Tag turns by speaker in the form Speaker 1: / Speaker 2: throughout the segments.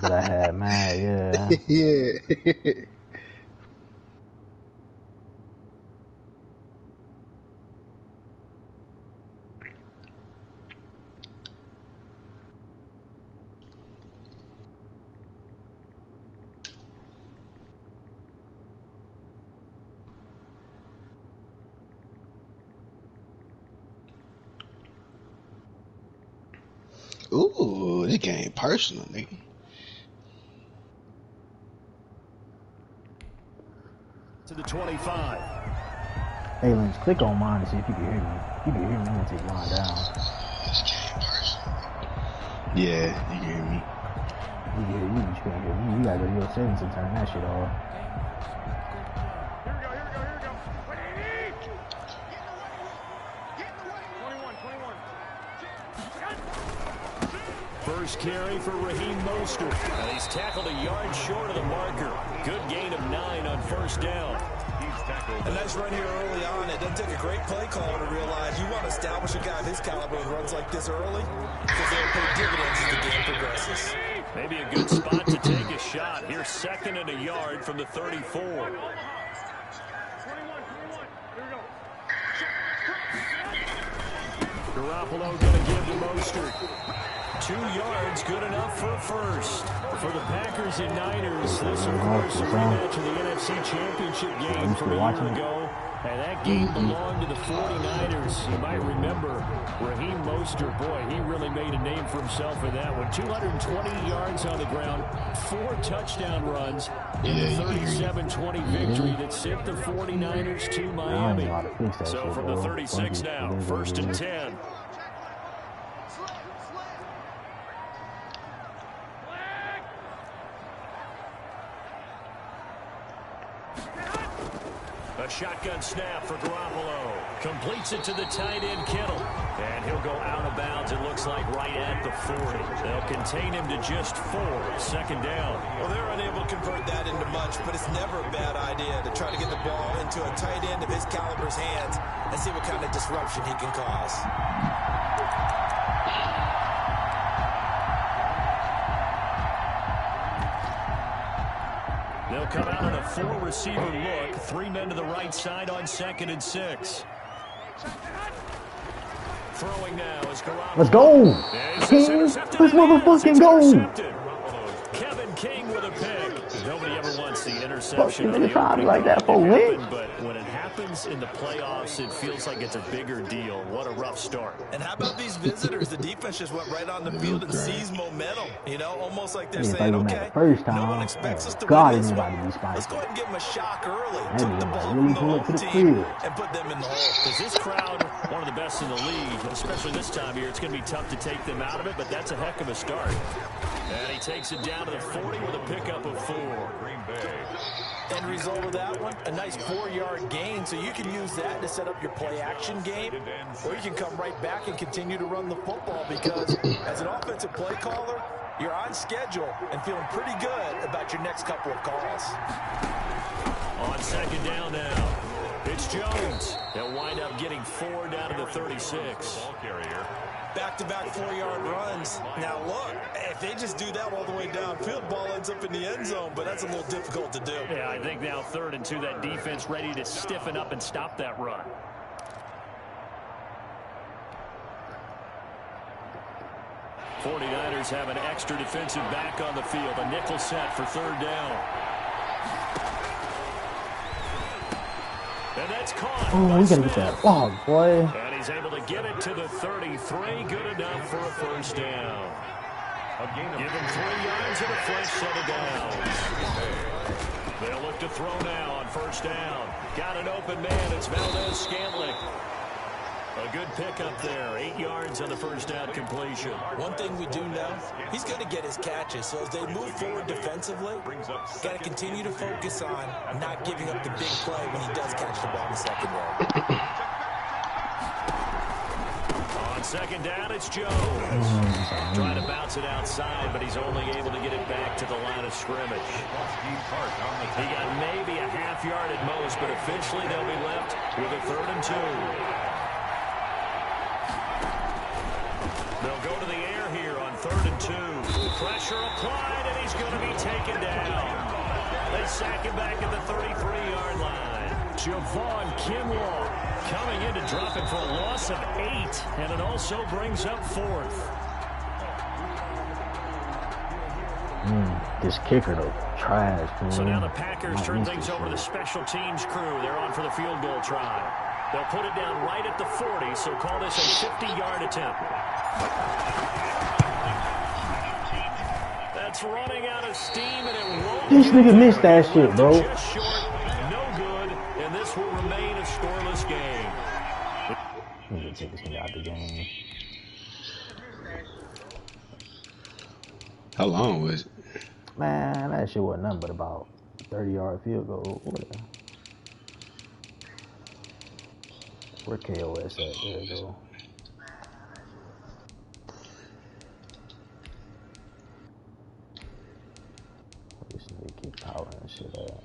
Speaker 1: but I had mad, yeah.
Speaker 2: Yeah. Ooh, this game personal, nigga.
Speaker 3: To the 25.
Speaker 1: Hey, Lynch, click on mine to see if you can hear me. If you can hear me, I'm gonna take mine down.
Speaker 2: This game personal. Yeah, you can hear me.
Speaker 1: You can hear you, but you can't hear me. You gotta go to your settings and turn that shit off.
Speaker 3: First carry for Raheem Mostert. And he's tackled a yard short of the marker. Good gain of 9 on first down.
Speaker 4: A nice run here early on. It doesn't take a great play caller to realize you want to establish a guy of his caliber who runs like this early because they'll pay dividends as the game progresses.
Speaker 3: Maybe a good spot to take a shot. Here's 2nd and a yard from the 34. Garoppolo going to give to Mostert. 2 yards, good enough for a first. For the Packers and Niners, this, of course, a rematch of the NFC Championship game from a year ago. And that game belonged to the 49ers. You might remember Raheem Mostert. Boy, he really made a name for himself in that one. 220 yards on the ground, 4 touchdown runs in the 37-20 victory that sent the 49ers to Miami. So from the 36 now, 1st and 10. A shotgun snap for Garoppolo. Completes it to the tight end, Kittle. And he'll go out of bounds, it looks like, right at the 40. They'll contain him to just 4. 2nd down.
Speaker 4: Well, they're unable to convert that into much, but it's never a bad idea to try to get the ball into a tight end of his caliber's hands and see what kind of disruption he can cause.
Speaker 3: They'll come out on a 4-receiver look. 3 men to the right side on 2nd and 6. Throwing now is Garoppolo.
Speaker 1: Let's go! Let's motherfucking go!
Speaker 3: Kevin King with a pick. Nobody ever wants the interception.
Speaker 1: Like that for win.
Speaker 3: But when it happens in the playoffs, it feels like it's a bigger deal. What a rough start.
Speaker 4: And how about these visitors? The defense just went right on the field and seized momentum. You know, almost like they're saying, okay, no one expects us to win this one. Let's go ahead and give them a shock early. Took the ball from the home team and put them in the hole.
Speaker 3: Because this crowd, one of the best in the league, especially this time of year, it's going to be tough to take them out of it, but that's a heck of a start. And he takes it down to the 40 with a pickup of 4. Green Bay.
Speaker 4: End result of that one, a nice 4-yard gain, so you can use that to set up your play-action game, or you can come right back and continue to run the football because as an offensive play caller, you're on schedule and feeling pretty good about your next couple of calls.
Speaker 3: On 2nd down now, it's Jones. They'll wind up getting 4 down to the 36. Ball carrier.
Speaker 4: Back-to-back 4-yard runs. Now, look, if they just do that all the way downfield, ball ends up in the end zone, but that's a little difficult to do.
Speaker 3: Yeah, I think now 3rd and 2, that defense ready to stiffen up and stop that run. '49ers have an extra defensive back on the field. A nickel set for 3rd down. And that's caught.
Speaker 1: Oh, we gotta get that ball, boy.
Speaker 3: And he's able to get it to the 33. Good enough for a 1st down. Give him 3 yards and a fresh set of downs. They'll look to throw now on 1st down. Got an open man. It's Valdez-Scantling. A good pickup there. 8 yards on the 1st down completion.
Speaker 4: One thing we do know, he's going to get his catches. So as they move forward defensively, got to continue to focus on not giving up the big play when he does catch the ball in the secondary.
Speaker 3: On 2nd down, it's Jones. Trying to bounce it outside, but he's only able to get it back to the line of scrimmage. He got maybe a half yard at most, but officially they'll be left with a 3rd and 2. They'll go to the air here on 3rd and 2. Pressure applied, and he's going to be taken down. They sack him back at the 33-yard line. Javon Kinlaw coming in to drop it for a loss of 8, and it also brings up 4th.
Speaker 1: This kicker, though, trash. Man.
Speaker 3: So now the Packers turn things over to the special teams crew. They're on for the field goal try. They'll put it down right at the 40, so call this a 50-yard attempt. That's running out of steam, and it won't.
Speaker 1: This nigga missed that shit, bro.
Speaker 3: Just short, no good, and this will remain a scoreless game.
Speaker 1: I'm gonna take this nigga out the game.
Speaker 2: How long was it?
Speaker 1: Man, that shit wasn't nothing but about 30-yard field goal. Where KOS at? There you go. This nigga keep powering and shit out.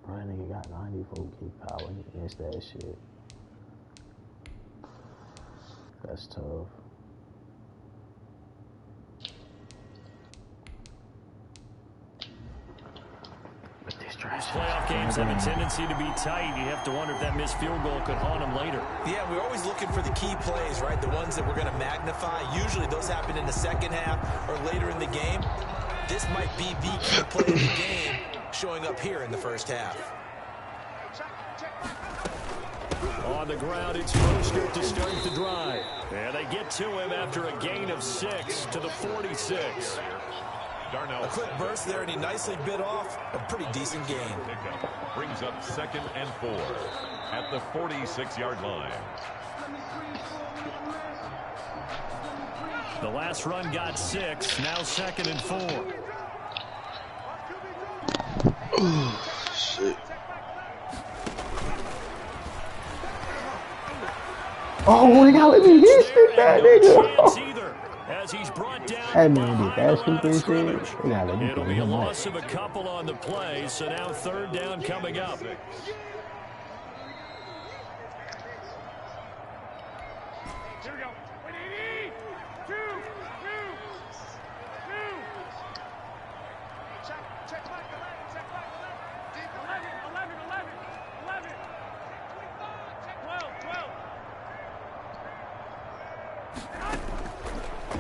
Speaker 1: Bro, that nigga got 94 kick power. He missed that shit. That's tough.
Speaker 3: Playoff games have a tendency to be tight. You have to wonder if that missed field goal could haunt them later.
Speaker 4: Yeah, we're always looking for the key plays, right? The ones that we're going to magnify. Usually those happen in the second half or later in the game. This might be the key play of the game showing up here in the first half.
Speaker 3: On the ground, it's Mostert to start the drive. And they get to him after a gain of 6 to the 46.
Speaker 4: A quick burst there, and he nicely bit off a pretty decent gain.
Speaker 5: Brings up 2nd and 4 at the 46-yard line.
Speaker 3: The last run got 6, now 2nd and 4.
Speaker 2: Oh, shit.
Speaker 1: Oh, they gotta let me hit that nigga.
Speaker 3: As he's brought down.
Speaker 1: That man did that stupid shit. They gotta let me
Speaker 3: It'll be a
Speaker 1: him
Speaker 3: loss of a couple on the play, so now 3rd down coming up.
Speaker 5: Here we go. 2, 2, 2. Check back 11. 11. 12.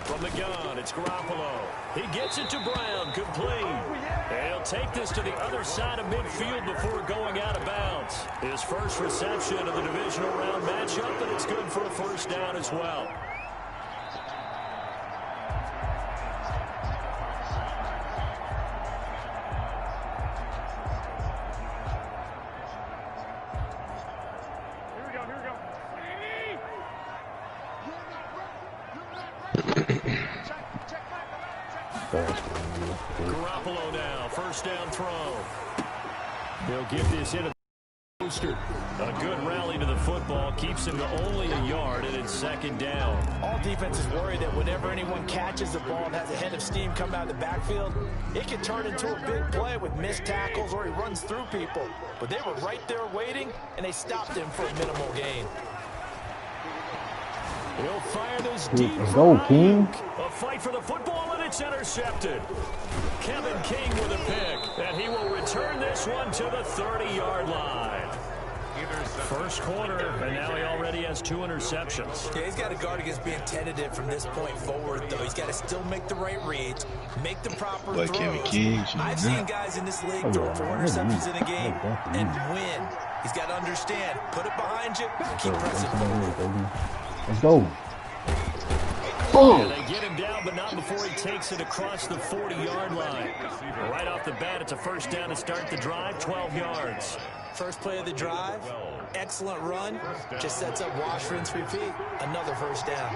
Speaker 3: From the gun, it's Garoppolo. He gets it to Brown, complete. He'll take this to the other side of midfield before going out of bounds. His first reception of the divisional round matchup, and it's good for a 1st down as well. Garoppolo now, 1st down throw. They'll give this in a Mostert. A good rally to the football keeps him to only a yard, and it's 2nd down.
Speaker 4: All defenses worry that whenever anyone catches the ball and has a head of steam come out of the backfield, it can turn into a big play with missed tackles or he runs through people. But they were right there waiting, and they stopped him for a minimal gain.
Speaker 3: He'll fire this deep.
Speaker 1: Let's go, King.
Speaker 3: A fight for the football, and it's intercepted. Kevin King with a pick, and he will return this one to the 30-yard line. First quarter, and now he already has 2 interceptions.
Speaker 4: Yeah, he's got to guard against being tentative from this point forward, though. He's got to still make the right reads, make the proper throws. I've seen guys in this league throw 4 interceptions in a game and win. He's got to understand, put it behind you, keep pressing forward.
Speaker 1: Let's go.
Speaker 3: Yeah, they get him down, but not before he takes it across the 40-yard line. Right off the bat, it's a 1st down to start the drive, 12 yards.
Speaker 4: First play of the drive, excellent run, just sets up wash, rinse, repeat. Another 1st down.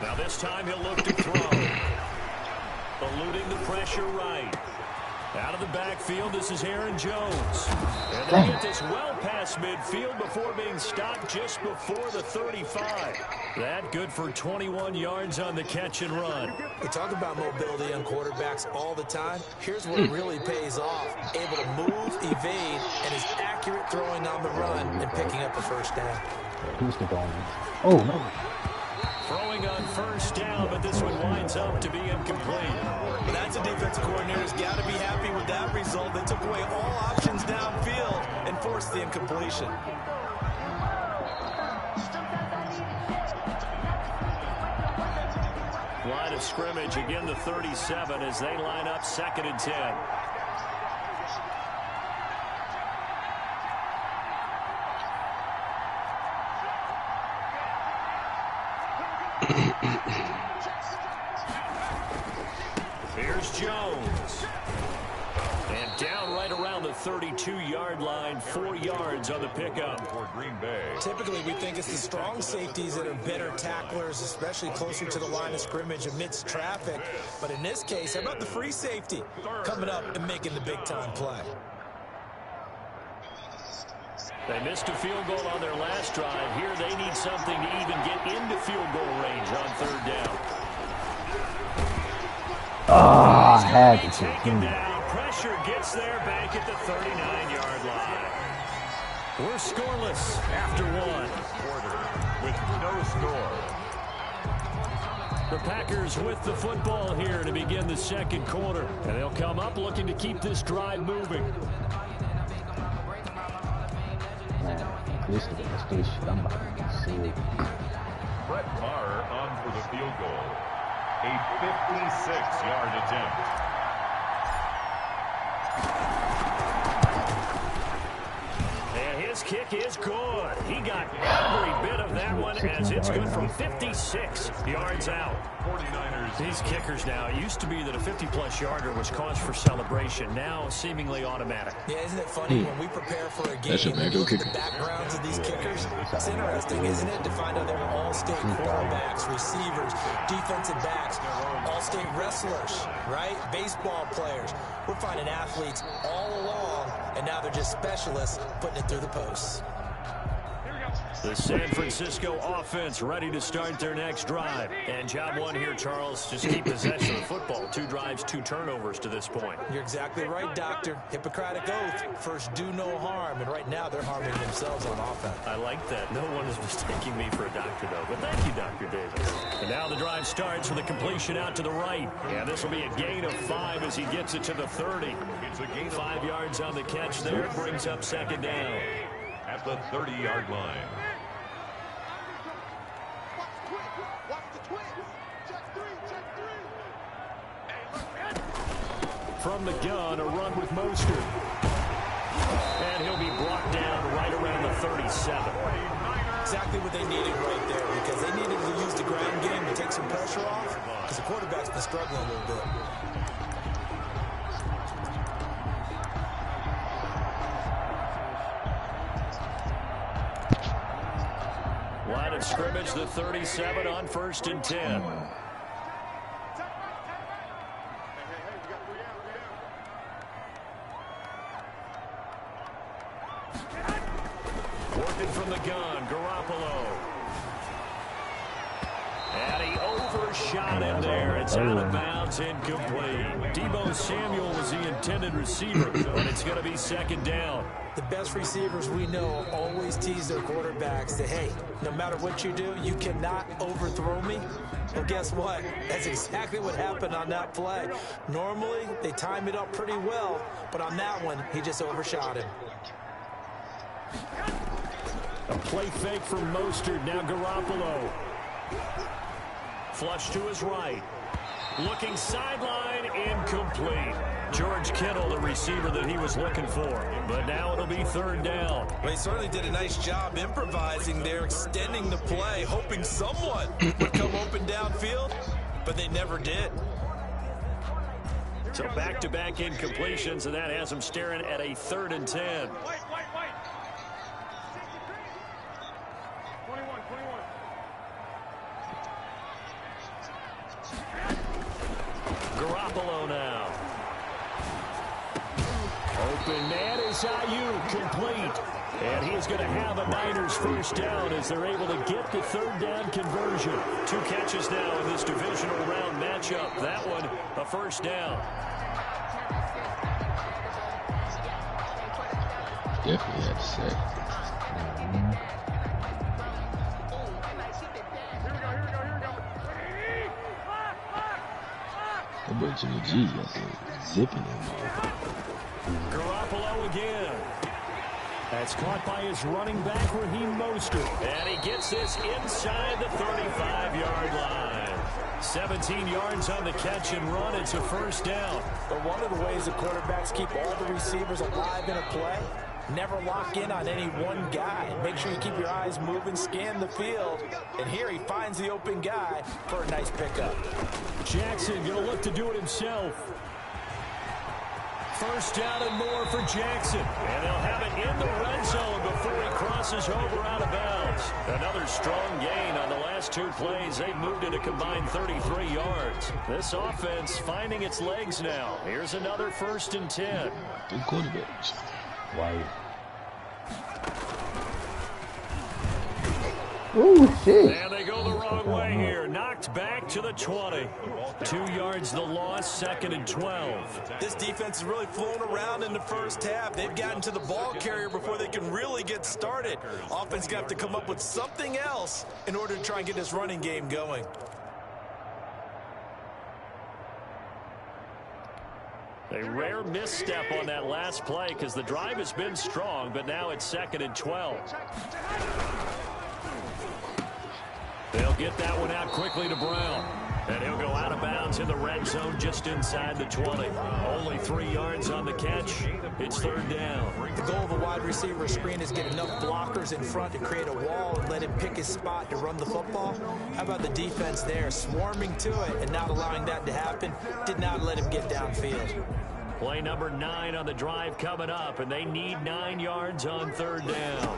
Speaker 3: Now this time he'll look to throw. Eluding the pressure right. Out of the backfield, this is Aaron Jones. And they get this well past midfield before being stopped just before the 35. That good for 21 yards on the catch and run.
Speaker 4: We talk about mobility on quarterbacks all the time. Here's where it really pays off. Able to move, evade, and is accurate throwing on the run and picking up a first down.
Speaker 1: Oh, no.
Speaker 3: Throwing on first down, but this one winds up to be incomplete.
Speaker 4: Well, that's a defensive coordinator's got to be happy with that result. They took away all options downfield and forced the incompletion.
Speaker 3: Line of scrimmage, again the 37 as they line up 2nd and 10. Here's Jones. And down right around the 32-yard line, 4 yards on the pickup.
Speaker 5: For Green Bay.
Speaker 4: Typically, we think it's the strong safeties that are better tacklers, especially closer to the line of scrimmage amidst traffic. But in this case, how about the free safety coming up and making the big-time play?
Speaker 3: They missed a field goal on their last drive. Here they need something to even get into field goal range on 3rd down.
Speaker 1: Oh, I had to
Speaker 3: take
Speaker 1: take
Speaker 3: him
Speaker 1: him.
Speaker 3: down. Pressure gets there back at the 39-yard line. We're scoreless after 1.
Speaker 5: Quarter with no score.
Speaker 3: The Packers with the football here to begin the 2nd quarter. And they'll come up looking to keep this drive moving.
Speaker 1: Man, this shit, I'm about to get sick.
Speaker 5: Brett Maher on for the field goal. A 56-yard attempt.
Speaker 3: And his kick is good. He got every bit of that one as it's good from 56 yards out.
Speaker 5: 49ers.
Speaker 3: These kickers now, it used to be that a 50-plus yarder was cause for celebration. Now, seemingly automatic.
Speaker 4: Yeah, isn't it funny when we prepare for a game
Speaker 2: That's a
Speaker 4: and look at
Speaker 2: kicker.
Speaker 4: the backgrounds of these kickers? It's interesting, isn't it, to find out they're all-state quarterbacks, receivers, defensive backs, all-state wrestlers, right? Baseball players. We're finding athletes all along, and now they're just specialists putting it through the posts.
Speaker 3: The San Francisco offense ready to start their next drive. And job 1 here, Charles, just keep possession of the football. 2 drives, 2 turnovers to this point.
Speaker 4: You're exactly right, Doctor. Hippocratic oath. First, do no harm. And right now, they're harming themselves on offense.
Speaker 3: I like that. No one is mistaking me for a doctor, though. But thank you, Dr. Davis. And now the drive starts with a completion out to the right. And this will be a gain of 5 as he gets it to the 30.
Speaker 5: It's a gain of
Speaker 3: 5 yards on the catch there. Brings up 2nd down.
Speaker 5: at the 30-yard line.
Speaker 3: From the gun, a run with Mostert. And he'll be brought down right around the 37.
Speaker 4: Exactly what they needed right there, because they needed to use the ground game to take some pressure off, because the quarterback's been struggling a little bit.
Speaker 3: Line of scrimmage, the 37 on 1st and 10. Working from the gun, Garoppolo. And he overshot him there. It's out of bounds, incomplete. Deebo Samuel was the intended receiver, and it's going to be 2nd down.
Speaker 4: The best receivers we know always tease their quarterbacks that, hey, no matter what you do, you cannot overthrow me. Well, guess what? That's exactly what happened on that play. Normally, they time it up pretty well, but on that one, he just overshot him.
Speaker 3: A play fake from Mostert, now Garoppolo. Flush to his right. Looking sideline, incomplete. George Kittle, the receiver that he was looking for. But now it'll be 3rd down.
Speaker 4: Well, he certainly did a nice job improvising there, extending the play, hoping someone would come open downfield, but they never did.
Speaker 3: So back-to-back incompletions, and that has him staring at a 3rd and 10. Garoppolo now. Open man is Ayuk, complete. And he's going to have a Niners first down as they're able to get the third down conversion. 2 catches now in this divisional round matchup. That one, a first down.
Speaker 2: Definitely had to say. That boy Jimmy G got the zipping him.
Speaker 3: Garoppolo again. That's caught by his running back, Raheem Mostert. And he gets this inside the 35-yard line. 17 yards on the catch and run. It's a first down.
Speaker 4: But one of the ways the quarterbacks keep all the receivers alive in a play, never lock in on any one guy. Make sure you keep your eyes moving, scan the field. And here he finds the open guy for a nice pickup.
Speaker 3: Jackson going to look to do it himself. First down and more for Jackson. And they'll have it in the red zone before he crosses over out of bounds. Another strong gain on the last 2 plays. They've moved it a combined 33 yards. This offense finding its legs now. Here's another 1st and 10.
Speaker 2: Good quarterbacks.
Speaker 1: Right. Ooh, shit.
Speaker 3: And they go the wrong way here. Knocked back to the 20. 2 yards the loss, 2nd and 12.
Speaker 4: This defense is really flown around in the first half. They've gotten to the ball carrier before they can really get started. Offense going to have to come up with something else in order to try and get this running game going.
Speaker 3: A rare misstep on that last play because the drive has been strong, but now it's 2nd and 12. They'll get that one out quickly to Brown. And he'll go out of bounds in the red zone just inside the 20. Only 3 yards on the catch. It's 3rd down.
Speaker 4: The goal of a wide receiver screen is get enough blockers in front to create a wall and let him pick his spot to run the football. How about the defense there, swarming to it and not allowing that to happen? Did not let him get downfield.
Speaker 3: Play number 9 on the drive coming up, and they need 9 yards on 3rd down.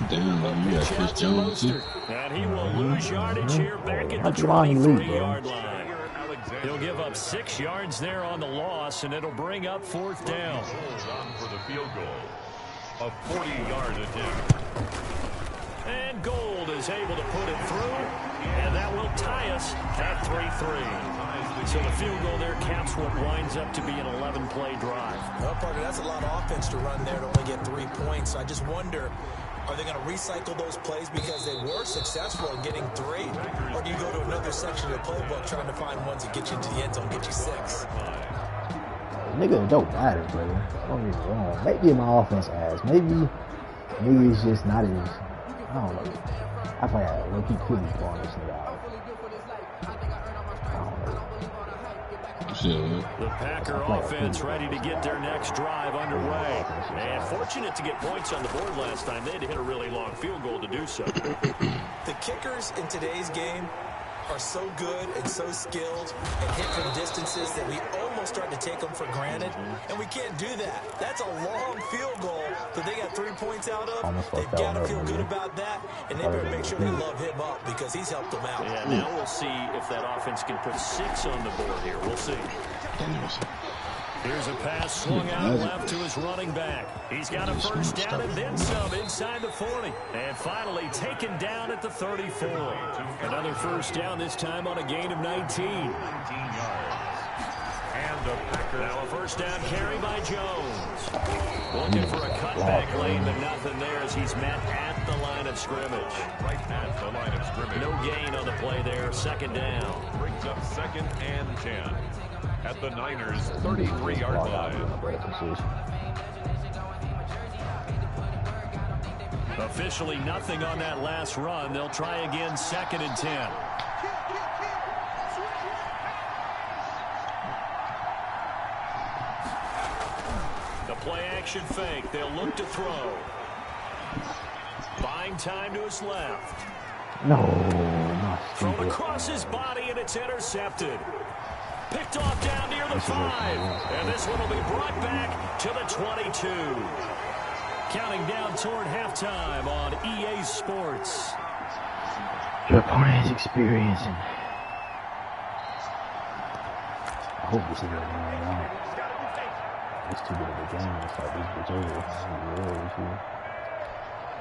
Speaker 2: Damn, you got Chris Jones too.
Speaker 3: And he will lose yardage here back at the 23-yard line. He'll give up 6 yards there on the loss, and it'll bring up 4th down.
Speaker 5: On for the field goal. A 40-yard attempt.
Speaker 3: And Gold is able to put it through, and that will tie us at 3-3. So the field goal there caps what winds up to be an 11-play drive.
Speaker 4: Well, Parker, that's a lot of offense to run there to only get 3 points. I just wonder, are they going to recycle those plays because they were successful in getting 3? Or do you go to another section of the playbook trying to find ones that get you into the end zone, get you 6?
Speaker 1: Nigga, it don't matter, brother. Don't get me wrong. Maybe my offense ass. Maybe it's just not as, I don't know. I probably had a low-key quitting for this nigga out.
Speaker 3: The Packer offense ready to get their next drive underway. And fortunate to get points on the board last time. They had to hit a really long field goal to do so.
Speaker 4: The kickers in today's game are so good and so skilled and hit from distances that we almost start to take them for granted, and we can't do that. That's a long field goal that they got 3 points out of. They've got to feel good about that, and they better make sure they love him up because he's helped them out.
Speaker 3: Yeah, now we'll see if that offense can put 6 on the board here. We'll see. Here's a pass swung out left to his running back. He's got a first down and then some inside the 40. And finally taken down at the 34. Another first down, this time on a gain of 19.
Speaker 5: 19 yards. And the Packers.
Speaker 3: Now a first down carry by Jones. Looking for a cutback lane, but nothing there as he's met at the line of scrimmage.
Speaker 5: Right at the line of scrimmage.
Speaker 3: No gain on the play there. 2nd down.
Speaker 5: Brings up 2nd and 10. At the Niners' 33-yard line.
Speaker 3: Officially nothing on that last run. They'll try again 2nd and 10. The play action fake. They'll look to throw. Buying time to his left.
Speaker 1: No,
Speaker 3: Thrown across his body, and it's intercepted. Picked off down near the 5. And this one will be brought back to the 22. Counting down toward halftime on EA Sports.
Speaker 1: Your opponent is experiencing. I hope this is going on. It's too good of a game to start this bitch over.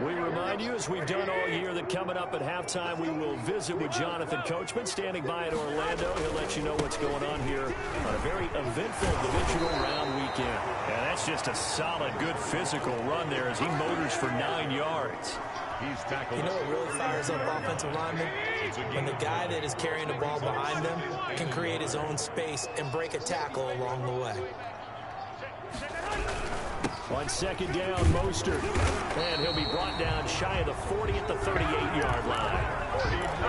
Speaker 3: We remind you, as we've done all year, that coming up at halftime, we will visit with Jonathan Coachman, standing by in Orlando. He'll let you know what's going on here on a very eventful divisional round weekend. Yeah, that's just a solid, good physical run there as he motors for 9 yards.
Speaker 5: He's tackled.
Speaker 4: You know what really fires up offensive linemen? When the guy that is carrying the ball behind them can create his own space and break a tackle along the way.
Speaker 3: On second down, Mostert. And he'll be brought down shy of the 40 at the 38-yard line.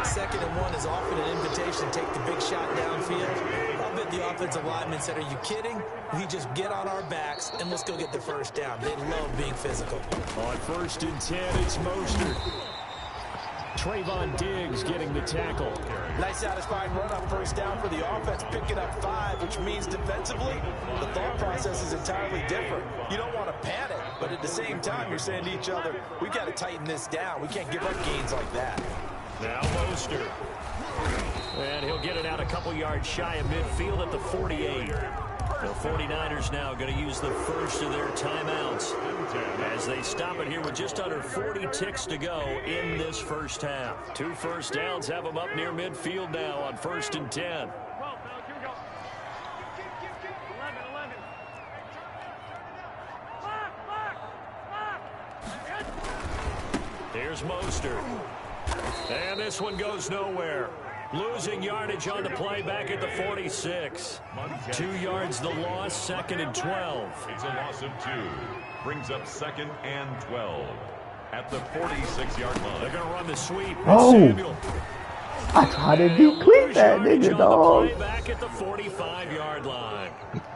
Speaker 4: 2nd and 1 is often an invitation to take the big shot downfield. I'll bet the offensive linemen said, are you kidding? We just get on our backs and let's go get the first down. They love being physical.
Speaker 3: On 1st and 10, it's Mostert. Trayvon Diggs getting the tackle.
Speaker 4: Nice satisfying run on 1st down for the offense, picking up 5, which means defensively, the thought process is entirely different. You don't want to panic, but at the same time, you're saying to each other, we've got to tighten this down. We can't give up gains like that.
Speaker 3: Now Mostert. And he'll get it out a couple yards shy of midfield at the 48. The 49ers now going to use the first of their timeouts as they stop it here with just under 40 ticks to go in this first half. 2 first downs have them up near midfield now on 1st and 10. Here's Mostert. And this one goes nowhere. Losing yardage on the play back at the 46. 2 yards the loss, 2nd and 12.
Speaker 5: It's a loss of 2. Brings up 2nd and 12 at the 46-yard line.
Speaker 3: They're going to run the sweep.
Speaker 1: Oh!
Speaker 3: Samuel.
Speaker 1: I tried to deplete that nigga, dog.
Speaker 3: Back at the 45-yard line.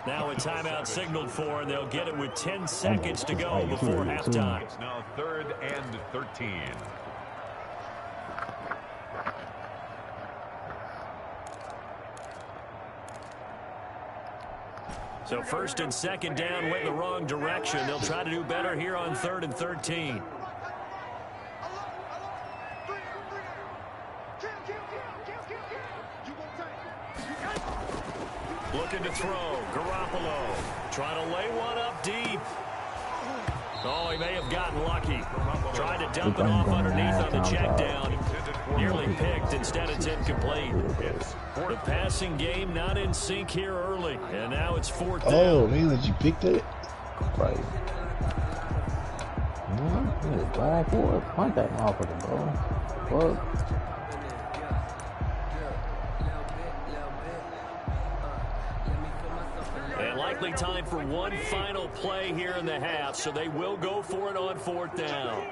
Speaker 3: Now a timeout signaled for, and they'll get it with 10 seconds to go before halftime.
Speaker 5: It's now 3rd and 13.
Speaker 3: So 1st and 2nd down went in the wrong direction. They'll try to do better here on 3rd and 13. Looking to throw. Garoppolo trying to lay one up deep. Oh, he may have gotten lucky. Tried to dump it off underneath on the check down. Nearly picked. Instead, it's incomplete. The passing game not in sync here early. And now it's 4th down.
Speaker 2: Oh, man, that you picked it?
Speaker 1: Right. Drive forward. Punt that motherfucker, bro. Fuck.
Speaker 3: And likely time for one final play here in the half, so they will go for it on 4th down.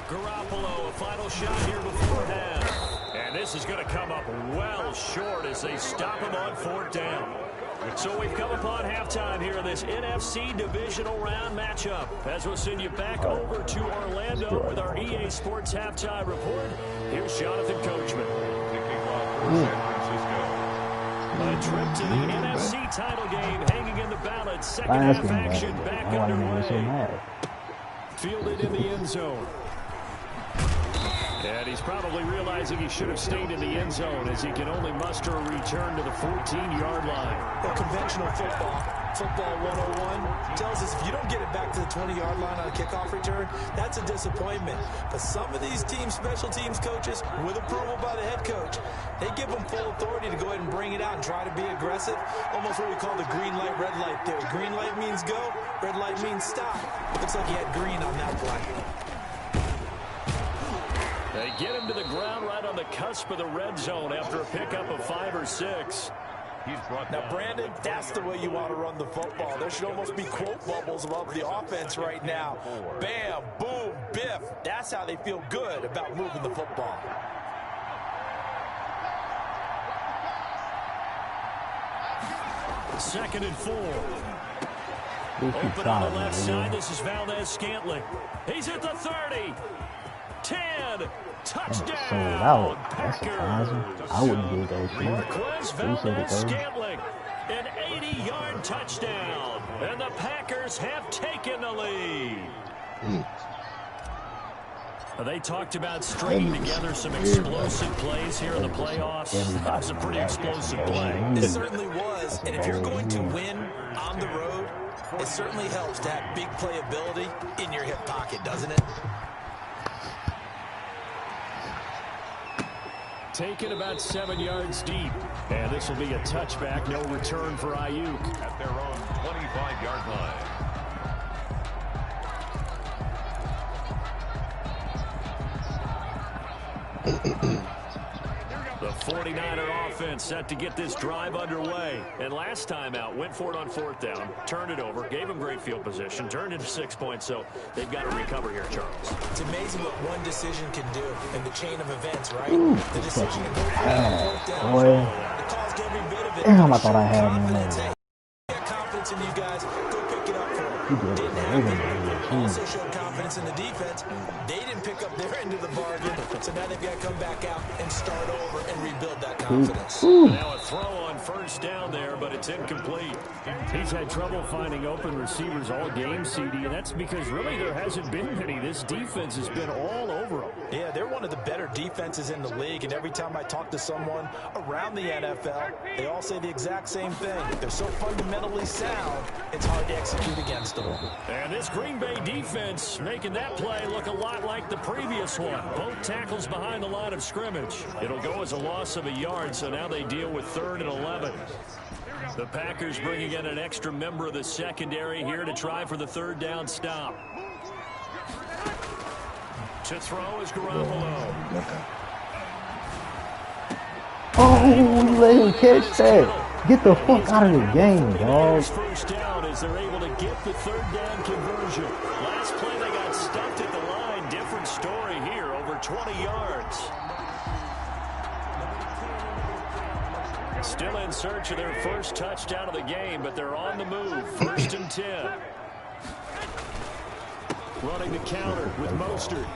Speaker 3: Garoppolo, a final shot here before half. And this is going to come up well short as they stop him on 4th down. So we've come upon halftime here in this NFC divisional round matchup. As we'll send you back over to Orlando with our EA Sports halftime report. Here's Jonathan Coachman. A trip to the NFC title game hanging in the balance. Second half action back underway. Fielded in the end zone. And he's probably realizing he should have stayed in the end zone as he can only muster a return to the 14-yard line.
Speaker 4: Well, conventional football 101 tells us if you don't get it back to the 20-yard line on a kickoff return, that's a disappointment. But some of these special teams coaches, with approval by the head coach, they give them full authority to go ahead and bring it out and try to be aggressive. Almost what we call the green light, red light theory. Green light means go, red light means stop. Looks like he had green on that play.
Speaker 3: They get him to the ground right on the cusp of the red zone after a pickup of 5 or 6.
Speaker 4: Now, Brandon, that's the way you want to run the football. There should almost be quote bubbles above the offense right now. Bam, boom, biff. That's how they feel good about moving the football.
Speaker 3: Second and 4. Open on the left side. This is Valdez-Scantling. He's at the 30. 10. Touchdown. Packers.
Speaker 1: I wouldn't do those things.
Speaker 3: Marquez Valdez-Scantling. An 80-yard touchdown. And the Packers have taken the lead. They talked about stringing together some explosive plays here in the playoffs. That was a pretty explosive play.
Speaker 4: It certainly was. And if you're going to win on the road, it certainly helps to have big playability in your hip pocket, doesn't it?
Speaker 3: Taken about 7 yards deep. And this will be a touchback. No return for Ayuk.
Speaker 5: At their own 25-yard line.
Speaker 3: The 49er offense set to get this drive underway. And last time out, went for it on 4th down, turned it over, gave them great field position, turned into 6 points, so they've got to recover here, Charles.
Speaker 4: It's amazing what one decision can do in the chain of events, right? The decision to go for it on 4th down.
Speaker 1: Boy.
Speaker 4: It caused every bit of it.
Speaker 1: Damn, I thought I had him in
Speaker 4: Confidence.
Speaker 1: there.
Speaker 4: Hey, got confidence in you guys. Go pick it up for them. Didn't have it. Also showed confidence in the defense. They didn't pick up their end of the bargain, so now they've got to come back out and start over and rebuild that confidence.
Speaker 3: Now a throw on 1st down there, but it's incomplete. He's had trouble finding open receivers all game, CD, and that's because really there hasn't been many. This defense has been all over them.
Speaker 4: Yeah, they're one of the better defenses in the league, and every time I talk to someone around the NFL, they all say the exact same thing. They're so fundamentally sound, it's hard to execute against them.
Speaker 3: And this Green Bay defense making that play look a lot like the previous one. Both tackles behind the line of scrimmage. It'll go as a loss of a yard, so now they deal with 3rd and 11. The Packers bringing in an extra member of the secondary here to try for the 3rd down stop. To throw is Garoppolo.
Speaker 1: Oh, you let him catch that. Get the fuck out of the game, dog.
Speaker 3: First down as they're able to get the 3rd down conversion. Last play they got stuffed at the line. Different story here, over 20 yards. Still in search of their first touchdown of the game, but they're on the move. 1st and 10. Running the counter with Mostert.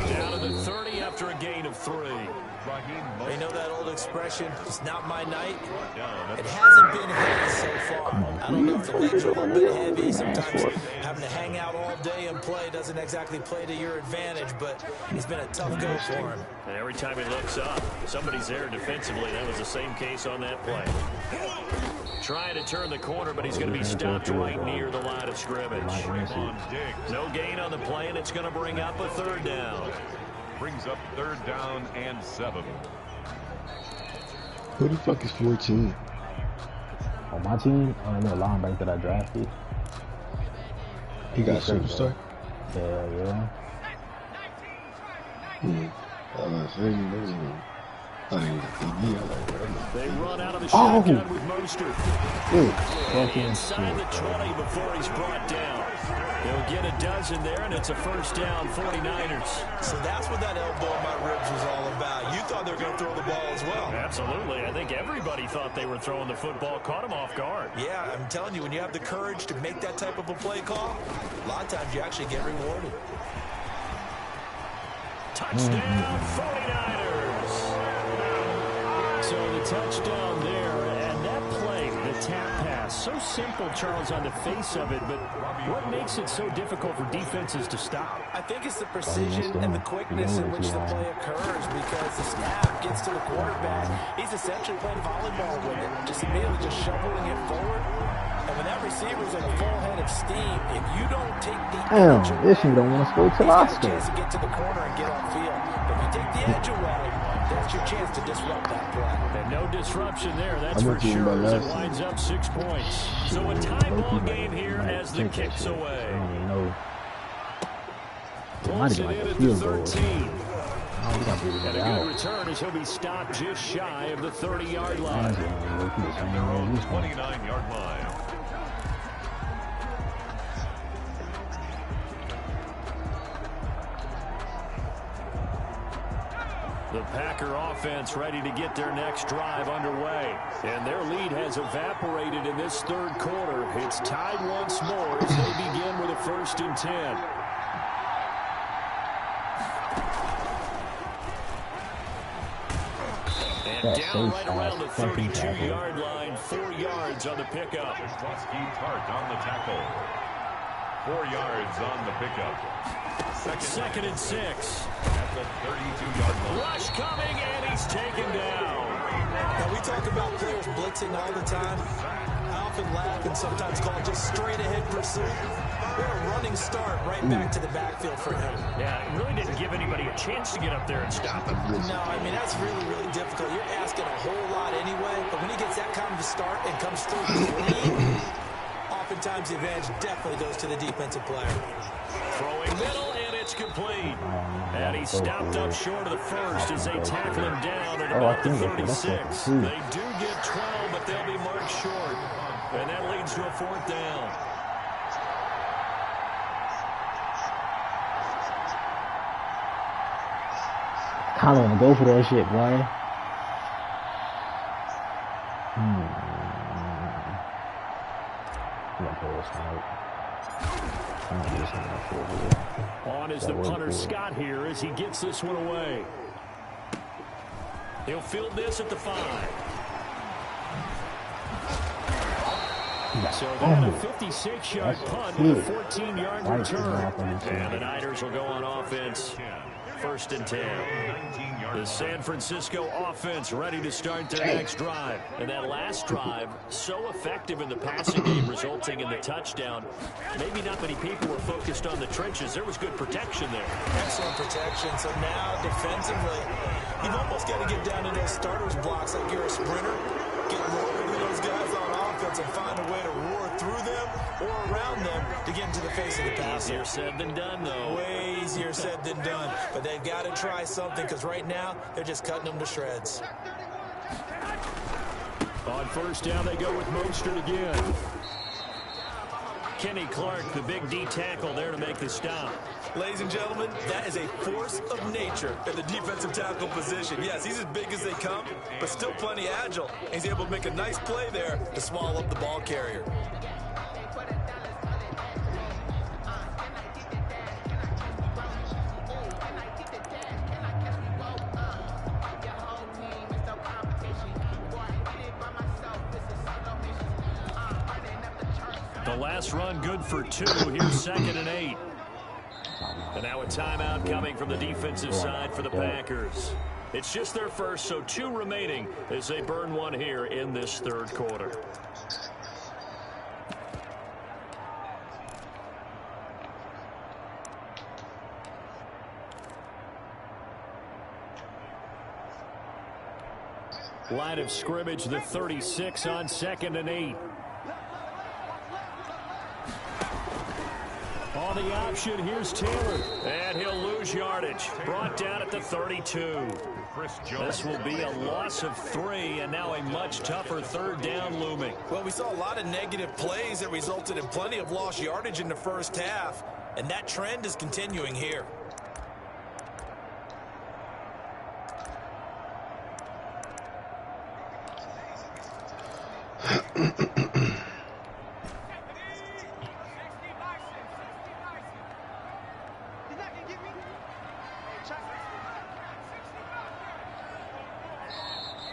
Speaker 3: Down to the 30 after a gain of 3.
Speaker 4: You know that old expression, it's not my night? It hasn't been heavy so far. I don't know if the legs are a little bit heavy. Sometimes having to hang out all day and play doesn't exactly play to your advantage, but it's been a tough go for him.
Speaker 3: And every time he looks up, somebody's there defensively. That was the same case on that play. Trying to turn the corner, but he's going to be stopped right near the line of scrimmage. No gain on the play, and it's going to bring up a 3rd down.
Speaker 5: Brings up 3rd down and 7.
Speaker 2: Who the fuck is 14?
Speaker 1: On my team, on the linebacker that I drafted.
Speaker 2: He got superstar?
Speaker 1: Yeah.
Speaker 3: They run out of the shotgun with Mostert. Inside the 20 before he's brought down. They'll get a dozen there, and it's a 1st down, 49ers.
Speaker 4: So that's what that elbow in my ribs was all about. You thought they were going to throw the ball as well.
Speaker 3: Absolutely. I think everybody thought they were throwing the football, caught him off guard.
Speaker 4: Yeah, I'm telling you, when you have the courage to make that type of a play call, a lot of times you actually get rewarded.
Speaker 3: Touchdown, 49ers. So the touchdown there, and that play, the tap pass, so simple, Charles, on the face of it, but what makes it so difficult for defenses to stop?
Speaker 4: I think it's the precision and the quickness in which the play occurs, because the snap gets to the quarterback. He's essentially playing volleyball with it, just immediately just shoveling it forward. And when that receiver's in a full head of steam, if you don't take the edge away,
Speaker 1: this one don't want to score till I
Speaker 4: he's got a chance to get to the corner and get off field. But if you take the edge away, that's your chance to disrupt that play.
Speaker 3: And no disruption there, that's for sure, as it winds up 6 points. So a tie ball game here as the kick's away. Pulls it in at the 13. And a good return as he'll be stopped just shy of the 30-yard line.
Speaker 5: 29-yard line.
Speaker 3: The Packer offense ready to get their next drive underway. And their lead has evaporated in this 3rd quarter. It's tied once more as they begin with a 1st and 10. And down right around the 32-yard line, 4 yards on the pickup.
Speaker 5: Tart on the tackle. 4 yards on the pickup.
Speaker 3: Second and 6.
Speaker 5: At the 32-yard line.
Speaker 3: Rush coming, and he's taken down.
Speaker 4: Now, we talk about players blitzing all the time. I often laugh and sometimes call it just straight-ahead pursuit. What a running start right back to the backfield for him.
Speaker 3: Yeah, it really didn't give anybody a chance to get up there and stop him.
Speaker 4: No, I mean, that's really, really difficult. You're asking a whole lot anyway, but when he gets that kind of a start and comes through clean, oftentimes the advantage definitely goes to the defensive player.
Speaker 3: Throwing middle, and it's complete. And he stopped up short of the first as they tackle him down at about the 36. They do get 12, but they'll be marked short. And that leads to a 4th down.
Speaker 1: I don't want to go for that shit, boy.
Speaker 3: On is the punter Scott here as he gets this one away. He'll field this at the 5. So then a 56-yard punt with a 14-yard return. And the Niners will go on offense. 1st and 10. The San Francisco offense ready to start their next drive. And that last drive, so effective in the passing game, resulting in the touchdown. Maybe not many people were focused on the trenches. There was good protection there.
Speaker 4: Excellent protection. So now, defensively, you've almost got to get down to those starters blocks like you're a sprinter. Get rolling with those guys on offense and find a way to roar through them or around them to get into the face of the passer.
Speaker 3: Easier said than done, though.
Speaker 4: Way easier said than done. But they've got to try something because right now they're just cutting them to shreds.
Speaker 3: On 1st down, they go with Mostert again. Kenny Clark, the big D tackle there to make the stop.
Speaker 4: Ladies and gentlemen, that is a force of nature in the defensive tackle position. Yes, he's as big as they come, but still plenty agile. He's able to make a nice play there to swallow up the ball carrier.
Speaker 3: The last run good for 2. Here's 2nd and 8. And now a timeout coming from the defensive side for the Packers. It's just their first, so 2 remaining as they burn one here in this 3rd quarter. Line of scrimmage, the 36 on 2nd and 8. On the option, here's Taylor. And he'll lose yardage. Brought down at the 32. This will be a loss of 3, and now a much tougher 3rd down looming.
Speaker 4: Well, we saw a lot of negative plays that resulted in plenty of lost yardage in the first half, and that trend is continuing here.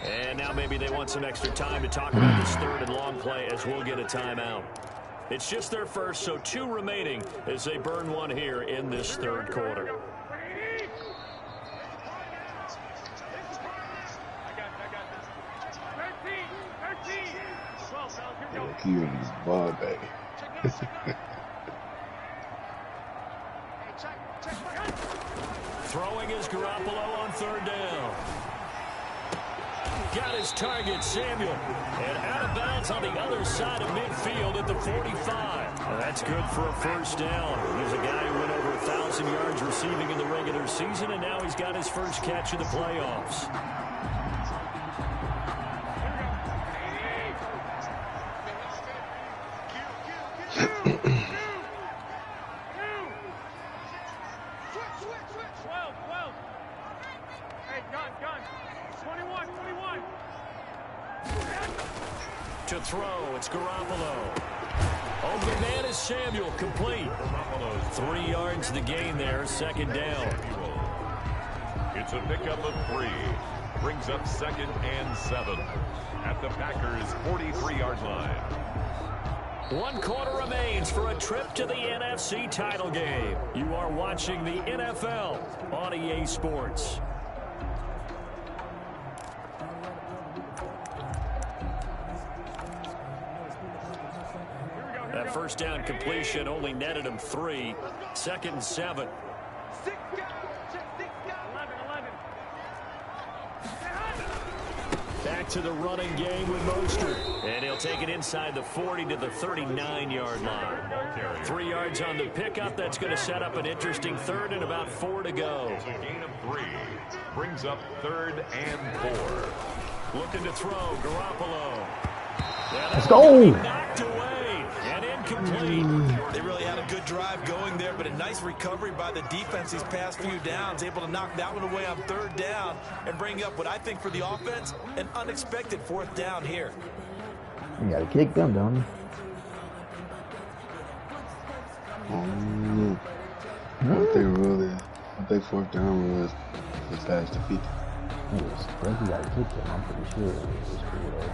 Speaker 3: And now maybe they want some extra time to talk about this 3rd and long play as we'll get a timeout. It's just their first, so 2 remaining as they burn one here in this 3rd quarter.
Speaker 2: Keep his ball back.
Speaker 3: Throwing is Garoppolo on 3rd down. Got his target, Samuel. And out of bounds on the other side of midfield at the 45. That's good for a 1st down. He's a guy who went over 1,000 yards receiving in the regular season, and now he's got his first catch in the playoffs. To throw, it's Garoppolo. Open man is Samuel, complete. 3 yards the gain there, 2nd down.
Speaker 5: It's a pickup of 3. Brings up 2nd and 7 at the Packers' 43-yard line.
Speaker 3: 1 quarter remains for a trip to the NFC title game. You are watching the NFL on EA Sports. That first down completion only netted him 3. 2nd and 7. Back to the running game with Mostert. And he'll take it inside the 40 to the 39-yard line. 3 yards on the pickup. That's going to set up an interesting 3rd and about 4 to go.
Speaker 5: It's a gain of 3. Brings up 3rd and 4.
Speaker 3: Looking to throw. Garoppolo.
Speaker 1: Let's go.
Speaker 3: Knocked away and incomplete.
Speaker 4: They really had a good drive going there, but a nice recovery by the defense these past few downs, able to knock that one away on 3rd down and bring up what I think for the offense, an unexpected 4th down here.
Speaker 1: You gotta kick them, don't you?
Speaker 2: I think 4th down was past the 50.
Speaker 1: Yes, I think you gotta kick them. I'm pretty sure it was pretty low.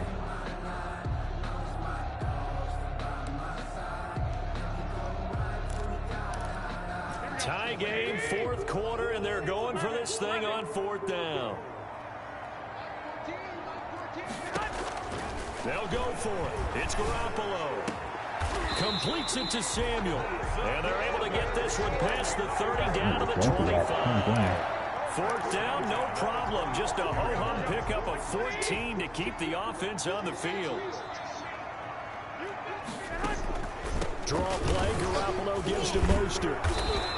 Speaker 3: Tie game, 4th quarter, and they're going for this thing on 4th down. They'll go for it. It's Garoppolo. Completes it to Samuel. And they're able to get this one past the 30 down to the 25. 4th down, no problem. Just a ho-hum pickup of 14 to keep the offense on the field. Draw play, Garoppolo gives to Mostert.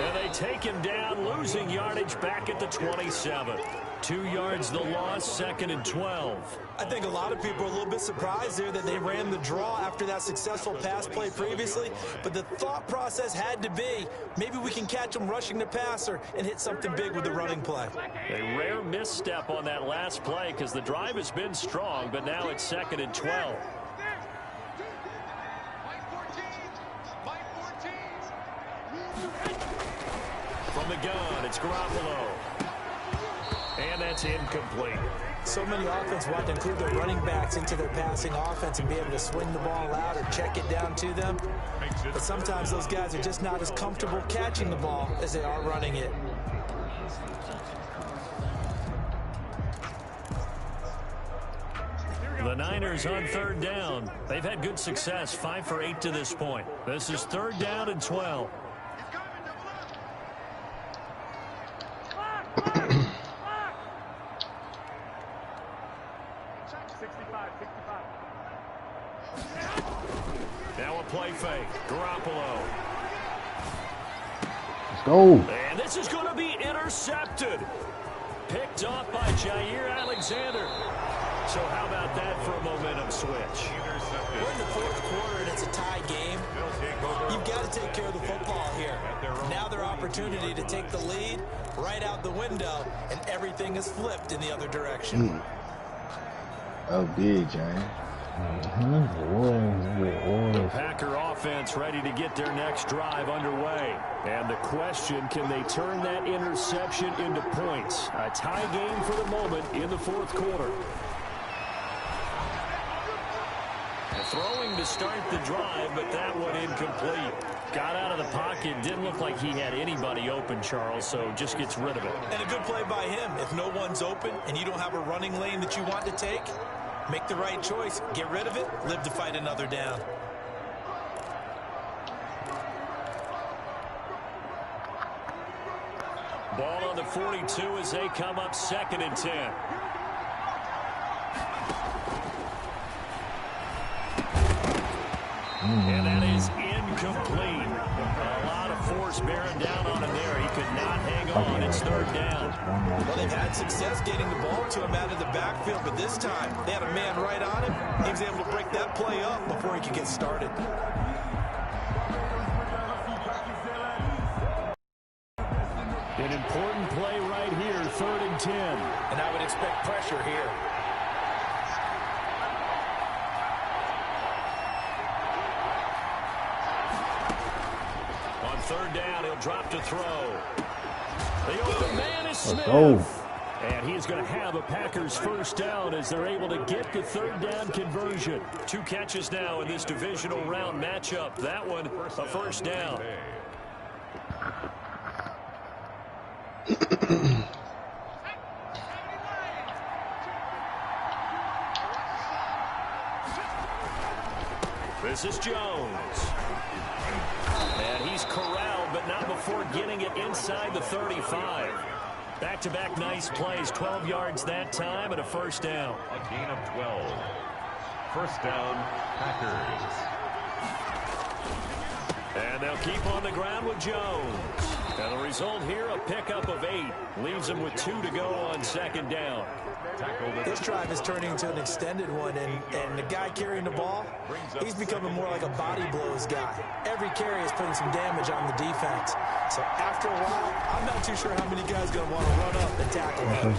Speaker 3: And they take him down, losing yardage back at the 27. 2 yards the loss, 2nd and 12.
Speaker 4: I think a lot of people are a little bit surprised there that they ran the draw after that successful pass play previously. But the thought process had to be, maybe we can catch them rushing the passer and hit something big with the running play.
Speaker 3: A rare misstep on that last play because the drive has been strong, but now it's 2nd and 12. From the gun, it's Garoppolo. And that's incomplete.
Speaker 4: So many offenses want to include their running backs into their passing offense and be able to swing the ball out or check it down to them. But sometimes those guys are just not as comfortable catching the ball as they are running it.
Speaker 3: The Niners on 3rd down. They've had good success, 5 for 8 to this point. This is 3rd down and 12. Now a play fake. Garoppolo.
Speaker 1: Let's go.
Speaker 3: And this is going to be intercepted. Picked off by Jair Alexander. So how about that for a momentum switch?
Speaker 4: We're in the 4th quarter and it's a tie game. You've got to take care of the football here. Now their opportunity to take the lead right out the window, and everything is flipped in the other direction.
Speaker 2: Oh, big, Giant.
Speaker 3: The Packer offense ready to get their next drive underway. And the question, can they turn that interception into points? A tie game for the moment in the 4th quarter. Throwing to start the drive, but that one incomplete. Got out of the pocket. Didn't look like he had anybody open, Charles, so just gets rid of it.
Speaker 4: And a good play by him. If no one's open and you don't have a running lane that you want to take, make the right choice. Get rid of it. Live to fight another down.
Speaker 3: Ball on the 42 as they come up 2nd and 10. And that is incomplete. A lot of force bearing down on him there. He could not hang on. It's 3rd down.
Speaker 4: Well, they've had success getting the ball to him out of the backfield, but this time they had a man right on him. He was able to break that play up before he could get started.
Speaker 3: An important play right here, 3rd and 10.
Speaker 4: And I would expect pressure here. On 3rd down, he'll drop to throw. The open man is Smith.
Speaker 3: And he's going to have a Packers first down as they're able to get the third down conversion. 2 catches now in this divisional round matchup. That one, a first down. This is Jones. And he's corralled, but not before getting it inside the 35. Back-to-back nice plays, 12 yards that time, and a first down.
Speaker 5: A gain of 12. First down, Packers.
Speaker 3: And they'll keep on the ground with Jones. And the result here, a pickup of 8. Leaves them with 2 to go on second down.
Speaker 4: This drive is turning into an extended one, and the guy carrying the ball, he's becoming more like a body blows guy. Every carry is putting some damage on the defense. So after a while, I'm not too sure how many guys are going to want to run up and tackle him.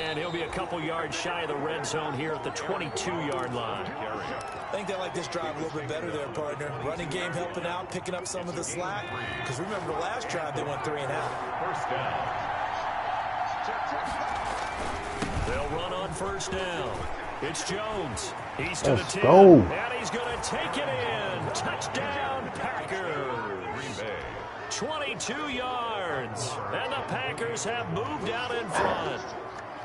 Speaker 3: And he'll be a couple yards shy of the red zone here at the 22-yard line.
Speaker 4: I think they like this drive a little bit better there, partner. Running game helping out, picking up some of the slack. Because remember the last drive, they went 3 and out.
Speaker 5: First down.
Speaker 3: They'll run on first down. It's Jones. He's to the 10.
Speaker 1: Go.
Speaker 3: And he's going to take it in. Touchdown, Packers. 22 yards. And the Packers have moved out in front.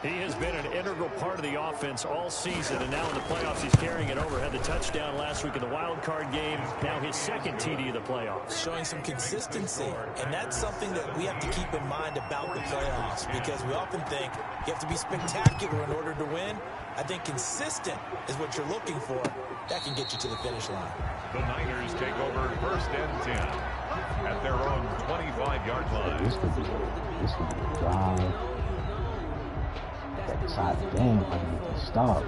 Speaker 3: He has been an integral part of the offense all season, and now in the playoffs he's carrying it over. Had the touchdown last week in the wild card game. Now his second TD of the playoffs.
Speaker 4: Showing some consistency, and that's something that we have to keep in mind about the playoffs, because we often think you have to be spectacular in order to win. I think consistent is what you're looking for. That can get you to the finish line.
Speaker 5: The Niners take over first and 10 at their own 25-yard line.
Speaker 1: This could be a drive. That decide the game, I can get this stop.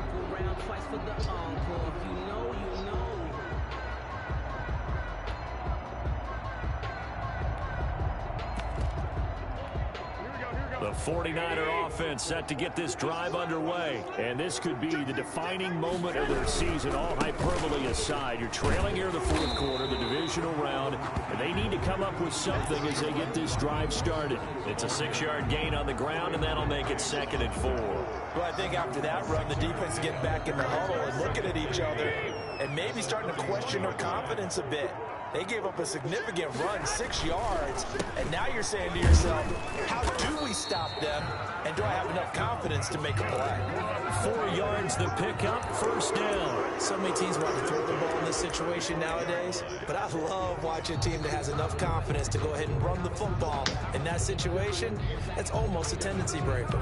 Speaker 3: The 49er offense set to get this drive underway. And this could be the defining moment of their season, all hyperbole aside. You're trailing here in the fourth quarter, the divisional round, and they need to come up with something as they get this drive started. It's a 6-yard gain on the ground, and that'll make it 2nd and 4.
Speaker 4: Well, I think after that run, the defense is getting back in the huddle and looking at each other and maybe starting to question their confidence a bit. They gave up a significant run, 6 yards, and now you're saying to yourself, how do we stop them, and do I have enough confidence to make a play?
Speaker 3: 4 yards the pickup, first down.
Speaker 4: So many teams want to throw the ball in this situation nowadays, but I love watching a team that has enough confidence to go ahead and run the football. In that situation, it's almost a tendency breaker.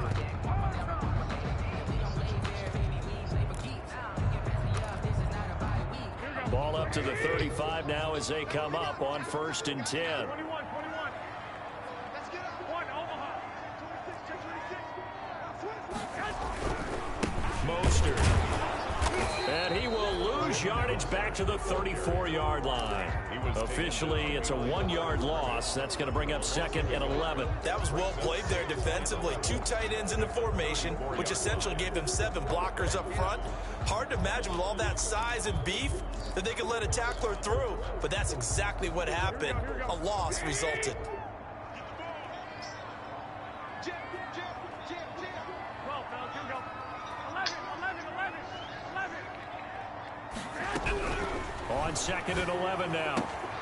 Speaker 3: Ball up to the 35 now as they come up on 1st and 10. Mostert. And he will lose yardage back to the 34-yard line. Officially, it's a 1-yard loss. That's going to bring up 2nd and 11.
Speaker 4: That was well played there defensively. 2 tight ends in the formation, which essentially gave them 7 blockers up front. Hard to imagine with all that size and beef that they could let a tackler through, but that's exactly what happened. A loss resulted.
Speaker 3: On 2nd and 11 now.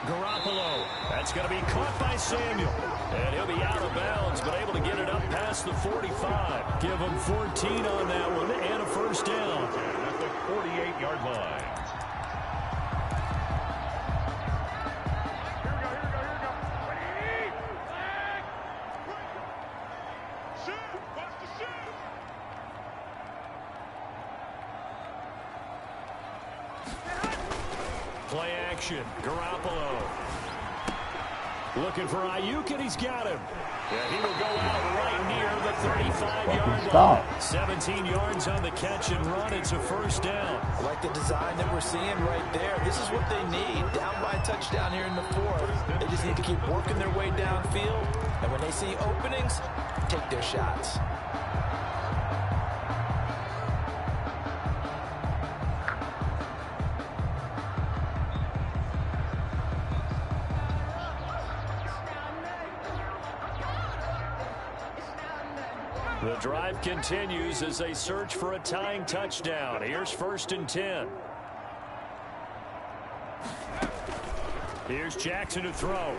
Speaker 3: Garoppolo. That's going to be caught by Samuel. And he'll be out of bounds, but able to get it up past the 45. Give him 14 on that one and a first down.
Speaker 5: At the 48-yard line.
Speaker 3: Play action. Garoppolo. Looking for Ayuk, and he's got him. Yeah, he will go out right near the 35-yard line. 17 yards on the catch and run. It's a first down.
Speaker 4: I like the design that we're seeing right there. This is what they need. Down by a touchdown here in the 4th. They just need to keep working their way downfield. And when they see openings, take their shots.
Speaker 3: The drive continues as they search for a tying touchdown. Here's 1st and 10. Here's Jackson to throw.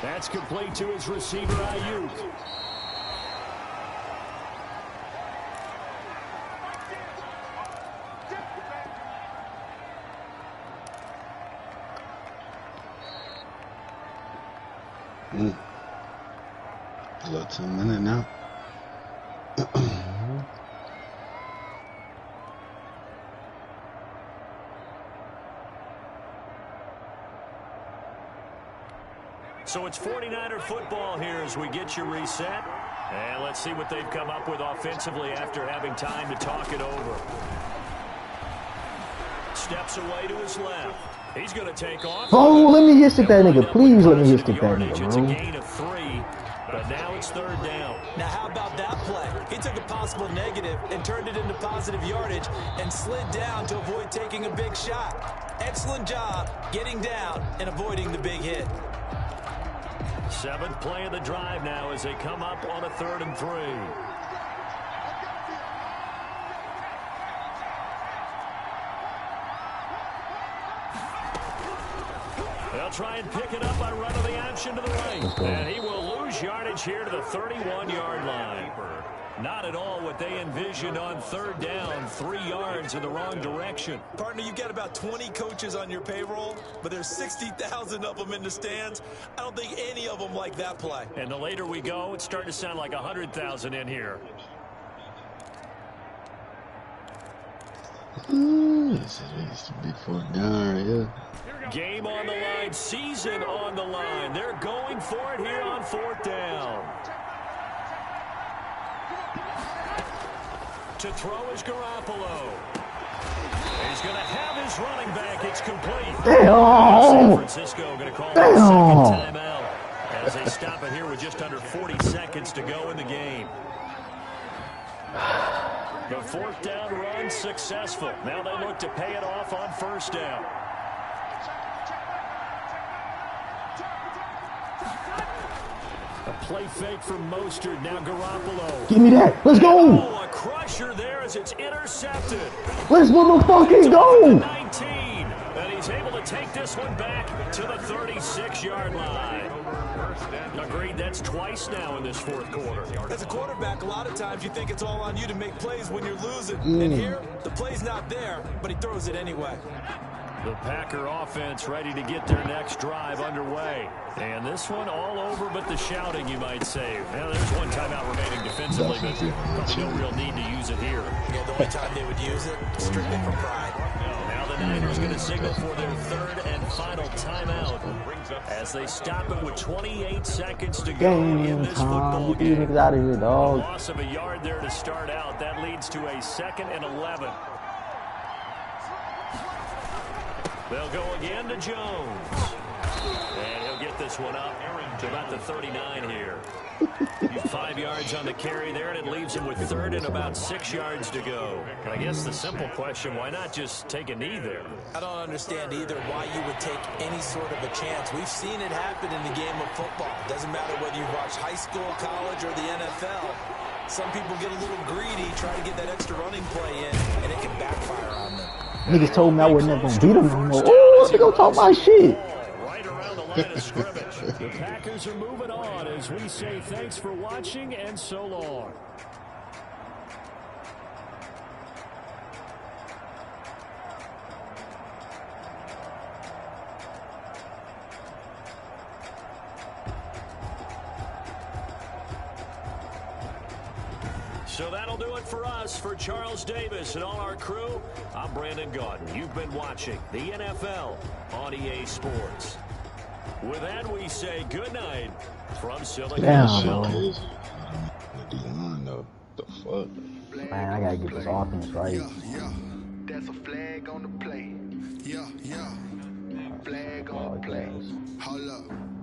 Speaker 3: That's complete to his receiver, Ayuk.
Speaker 2: A little 2-minute now.
Speaker 3: So it's 49er football here as we get you reset. And let's see what they've come up with offensively after having time to talk it over. Steps away to his left. He's going to take off.
Speaker 1: Oh, let me hit stick that nigga. Please let me hit stick that nigga,
Speaker 3: It's a
Speaker 1: bro.
Speaker 3: gain of 3, but now it's 3rd down.
Speaker 4: Now, how about that play? He took a possible negative and turned it into positive yardage and slid down to avoid taking a big shot. Excellent job getting down and avoiding the big hit.
Speaker 3: 7th play of the drive now as they come up on a 3rd and 3. They'll try and pick it up by running the option to the right. And he will lose yardage here to the 31-yard line. Not at all what they envisioned on 3rd down. 3 yards in the wrong direction.
Speaker 4: Partner, you've got about 20 coaches on your payroll, but there's 60,000 of them in the stands. I don't think any of them like that play.
Speaker 3: And the later we go, it's starting to sound like 100,000 in here.
Speaker 2: Yes, it is. Big 4th down right here.
Speaker 3: Game on the line, season on the line. They're going for it here on 4th down. To throw is Garoppolo. He's going to have his running back. It's complete. San Francisco going to call it a second timeout as they stop it here with just under 40 seconds to go in the game. The 4th down run successful. Now they look to pay it off on 1st down. A play fake from Mostert. Now Garoppolo.
Speaker 1: Give me that. Let's go.
Speaker 3: Oh, a crusher there as it's intercepted.
Speaker 1: Let's motherfucking go.
Speaker 3: 19. And he's able to take this one back to the 36-yard line. Agreed, that's twice now in this 4th quarter.
Speaker 4: As a quarterback, a lot of times you think it's all on you to make plays when you're losing. And here, the play's not there, but he throws it anyway.
Speaker 3: The Packer offense ready to get their next drive underway. And this one all over but the shouting, you might say. Now, there's one timeout remaining defensively, but probably no real need to use it here.
Speaker 4: Yeah, the only time they would use it, strictly for pride.
Speaker 3: Now the Niners going to signal for their 3rd and final timeout as they stop it with 28 seconds to go in this football game.
Speaker 1: Get these niggas out of here, dog.
Speaker 3: Loss of a yard there to start out. That leads to a 2nd and 11. They'll go again to Jones. And he'll get this one up to about the 39 here. 5 yards on the carry there, and it leaves him with 3rd and about 6 yards to go. And I guess the simple question, why not just take a knee there?
Speaker 4: I don't understand either why you would take any sort of a chance. We've seen it happen in the game of football. Doesn't matter whether you watch high school, college, or the NFL. Some people get a little greedy, try to get that extra running play in, and it can backfire on them.
Speaker 1: Niggas told me I wasn't never gonna beat them no more. Oh, they gonna talk my shit.
Speaker 3: Right around the line of scrimmage. The Packers are moving on as we say thanks for watching and so long. So that'll do it for us. For Charles Davis and all our crew, I'm Brandon Gaudin. You've been watching the NFL on EA Sports. With that, we say good night from Silicon Valley.
Speaker 2: The fuck?
Speaker 1: Man, I gotta get this offense right.
Speaker 6: Yeah. That's a flag on the play. Yeah. Flag on the play. Hold up.